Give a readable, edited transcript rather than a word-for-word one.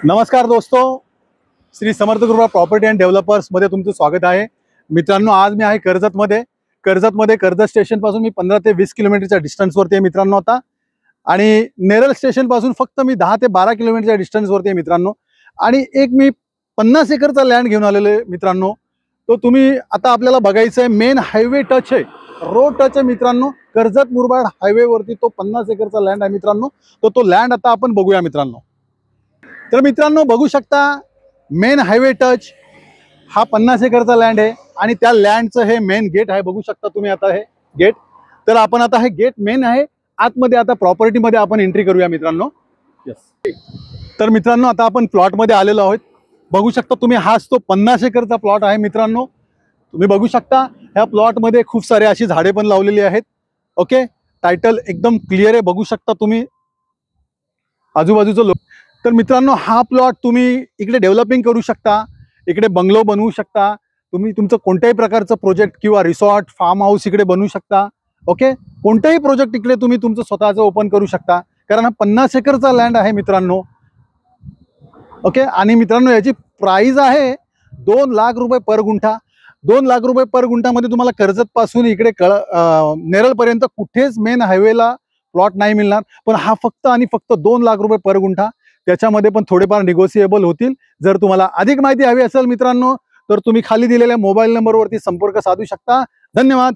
नमस्कार दोस्तों, श्री समर्थ कृपा प्रॉपर्टी अँड डेव्हलपर्स मध्ये तुमचं स्वागत आहे। मित्रांनो, आज मी आहे कर्जतमध्ये कर्जत स्टेशन पासून मी 15 ते 20 किलोमीटरच्या डिस्टन्सवरती आहे मित्रांनो आता, आणि नेरळ स्टेशन पासून फक्त मी 10 ते 12 किलोमीटरच्या डिस्टन्सवरती आहे मित्रांनो। आणि एक मी 50 एकरचा लँड घेऊन आलेलो आहे मित्रांनो। तो तुम्ही आता आपल्याला बघायचं आहे, मेन हायवे टच आहे, रोड टच आहे मित्रांनो। कर्जत मुरबाड हायवे वरती तो 50 एकरचा लँड आहे मित्रांनो। तो लँड आता आपण बघूया मित्रांनो। तर मित्रांनो बघू शकता, मेन हायवे टच हा 50 एकरचा लँड आहे आणि त्या लँडचं हे मेन गेट आहे, बघू शकता तुम्ही आता हे गेट। तर आपण आता हे गेट मेन आहे, आतमध्ये आता प्रॉपर्टी मध्ये आपण एंट्री करूया मित्रांनो। यस, तर मित्रांनो आता आपण प्लॉट मध्ये आलेलो आहोत। बघू शकता तुम्ही, हाच तो 50 एकरचा प्लॉट आहे मित्रांनो। तुम्ही बघू शकता ह्या प्लॉट मध्ये खूप सारे अशी झाडे पण लावलेली आहेत। ओके, टायटल एकदम क्लिअर आहे, बघू शकता तुम्ही आजूबाजूचं लोक। तर मित्रांनो, हा प्लॉट तुम्ही इकडे डेव्हलपिंग करू शकता, इकडे बंगलो बनवू शकता, तुम्ही तुमचं कोणत्याही प्रकारचं प्रोजेक्ट किंवा रिसॉर्ट फार्म हाऊस इकडे बनवू शकता। ओके, कोणताही प्रोजेक्ट इकडे तुम्ही तुमचं स्वतःचं ओपन करू शकता, कारण हा 50 एकरचा लँड आहे मित्रांनो। ओके, आणि मित्रांनो याची प्राइस आहे 2 लाख रुपये पर गुंठा। 2 लाख रुपये पर गुंठामध्ये तुम्हाला कर्जत पासून इकडे नेरळपर्यंत कुठेच मेन हायवेला प्लॉट नाही मिळणार, पण हा फक्त आणि फक्त 2 लाख रुपये पर गुंठा। त्याच्यामध्ये पण थोडेफार निगोशिएबल होतील। जर तुम्हाला अधिक माहिती हवी असेल मित्रांनो, तर तुम्ही खाली दिलेल्या मोबाईल नंबरवरती संपर्क साधू शकता। धन्यवाद।